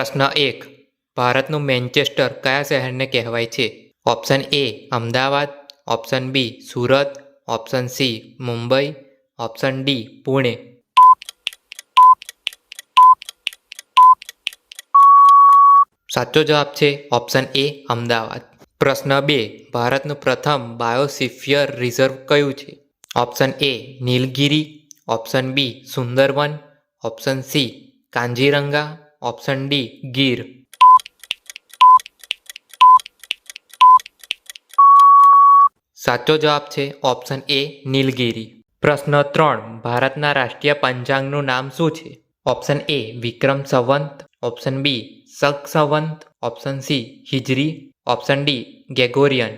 પ્રશ્ન 1. ભારતનું મેન્ચેસ્ટર કયા શહેરને કહેવાય છે? Option A Ahmedabad, option B Surat, option C Mumbai, option D Pune. સાચો જવાબ છે ઓપ્શન એ અમદાવાદ. પ્રશ્ન 2. ભારતનું પ્રથમ બાયોસ્ફિયર રિઝર્વ કયું છે? Option A Nilgiri, option B Sundarban, option C Kaziranga, option D Gir. સાચો જવાબ છે ઓપ્શન એ નીલગિરી. પ્રશ્ન 3. ભારતના રાષ્ટ્રીય પંચાંગનું નામ શું છે? ઓપ્શન એ Vikram Samvat, option B Shaka Samvat, option C Hijri, option D Gregorian.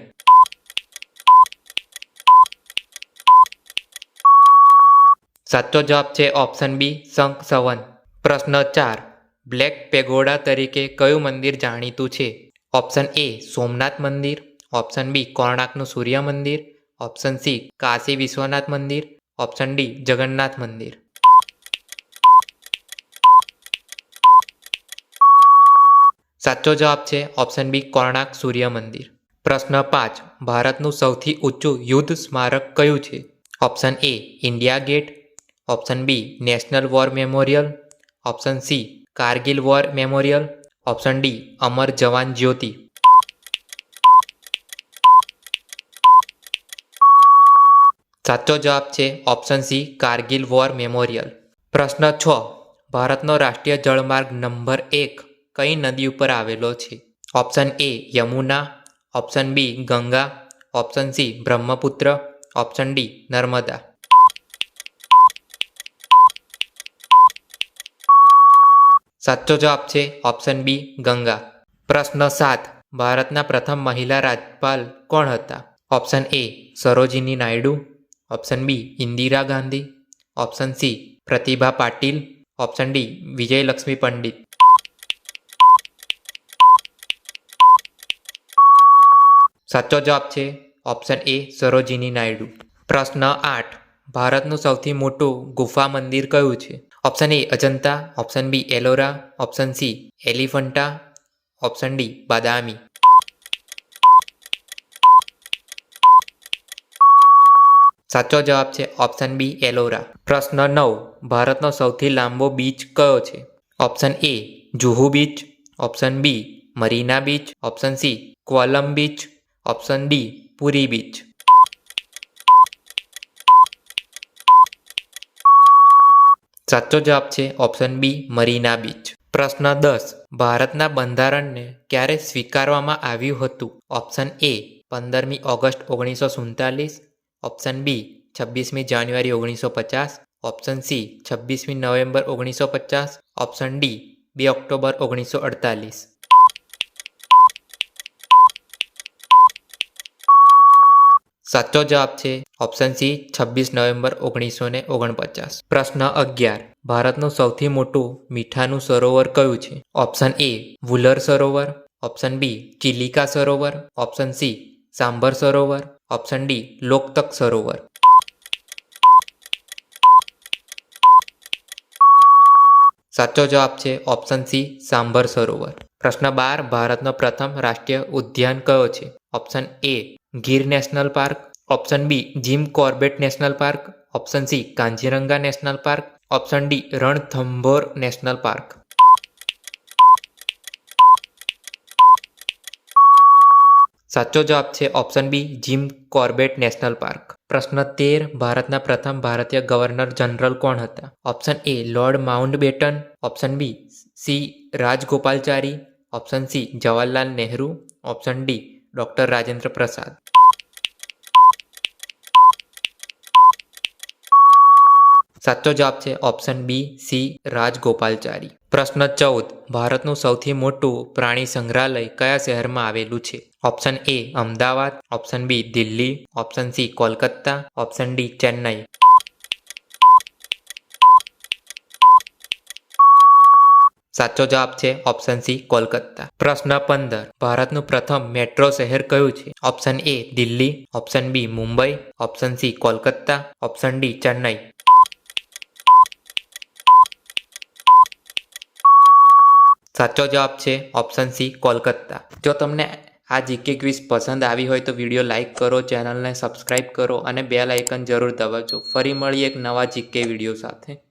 સાચો જવાબ છે ઓપ્શન બી શક સંવત. પ્રશ્ન 4. બ્લેક પેગોડા તરીકે કયું મંદિર જાણીતું છે? ઓપ્શન એ સોમનાથ મંદિર, ઓપ્શન બી કોણાર્કનું સૂર્ય મંદિર, ઓપ્શન સી કાશી વિશ્વનાથ મંદિર, ઓપ્શન ડી જગન્નાથ મંદિર. સાચો જવાબ છે ઓપ્શન બી કોણાર્ક સૂર્ય મંદિર. પ્રશ્ન 5. ભારતનું સૌથી ઊંચું યુદ્ધ સ્મારક કયું છે? Option A India Gate, option B National War Memorial, option C Kargil War Memorial, option D Amar Jawan Jyoti. સાચો જવાબ છે option C Kargil War Memorial. પ્રશ્ન 6. ભારતનો રાષ્ટ્રીય જળમાર્ગ નંબર 1 કઈ નદી ઉપર આવેલો છે? Option A Yamuna, option B Ganga, option C Brahmaputra, option D Narmada. સાચો જવાબ છે ઓપ્શન બી ગંગા. પ્રશ્ન 7. ભારતના પ્રથમ મહિલા રાજ્યપાલ કોણ હતા? Option A Sarojini Naidu, option B Indira Gandhi, option C Pratibha Patil, option D Vijayalakshmi Pandit. સાચો જવાબ છે ઓપ્શન એ સરોજિની નાયડુ. પ્રશ્ન 8. ભારતનું સૌથી મોટું ગુફા મંદિર કયું છે? Option A Ajanta, option B Ellora, option C Elephanta, option D Badami. સાચો જવાબ છે ઓપ્શન બી એલોરા. પ્રશ્ન 9. ભારતનો સૌથી લાંબો બીચ કયો છે? Option A Juhu beach, option B Marina beach, option C Kollam beach, option D Puri beach. સાચો જવાબ છે ઓપ્શન બી મરીના બીચ. પ્રશ્ન 10. ભારતના બંધારણને ક્યારે સ્વીકારવામાં આવ્યું હતું? ઓપ્શન એ 15મી ઓગસ્ટ 1947, ઓપ્શન બી 26મી જાન્યુઆરી 1950, ઓપ્શન સી 26મી નવેમ્બર 1950, ઓપ્શન ડી 2 ઓક્ટોબર 1948. સાચો જવાબ છે ઓપ્શન સી 26 નવેમ્બર 1949. પ્રશ્ન 11. ભારતનું સૌથી મોટું મીઠાનું સરોવર કયું છે? ઓપ્શન એ વુલર સરોવર, ઓપ્શન બી ચિલિકા સરોવર, ઓપ્શન સી સાંભર સરોવર, ઓપ્શન ડી લોકતક સરોવર. સાચો જવાબ છે ઓપ્શન સી સાંભર સરોવર. પ્રશ્ન 12. ભારતનો પ્રથમ રાષ્ટ્રીય ઉદ્યાન કયો છે? Option A Gir National Park, option B Jim Corbett National Park, option C Kaziranga National Park, option D Ranthambore National Park. સાચો જવાબ છે option B Jim Corbett National Park. પ્રશ્ન 13. ભારતના પ્રથમ ભારતીય ગવર્નર જનરલ કોણ હતા? Option A Lord Mountbatten, option B C Rajagopalachari, option C Jawaharlal Nehru, option D doctor Rajendra Prasad. સાચો જવાબ છે ઓપ્શન બી સી રાજગોપાલચારી. પ્રશ્ન 14. ભારતનું સૌથી મોટું પ્રાણી સંગ્રહાલય કયા શહેરમાં આવેલું છે? Option A Ahmedabad, option B Delhi, option C Kolkata, option D Chennai. સાચો જવાબ છે ઓપ્શન સી કોલકાતા. પ્રશ્ન 15. ભારતનું પ્રથમ મેટ્રો શહેર કયું છે? Option A Delhi, option B Mumbai, option C Kolkata, option D Chennai. સાચો જવાબ છે ઓપ્શન સી કોલકાતા. જો તમને આ જીકે ક્વિઝ પસંદ આવી હોય તો વિડીયો લાઇક કરો, ચેનલને સબસ્ક્રાઇબ કરો અને બેલ આઇકન જરૂર દબાવજો. ફરી મળીએ એક નવા જીકે વિડીયો સાથે.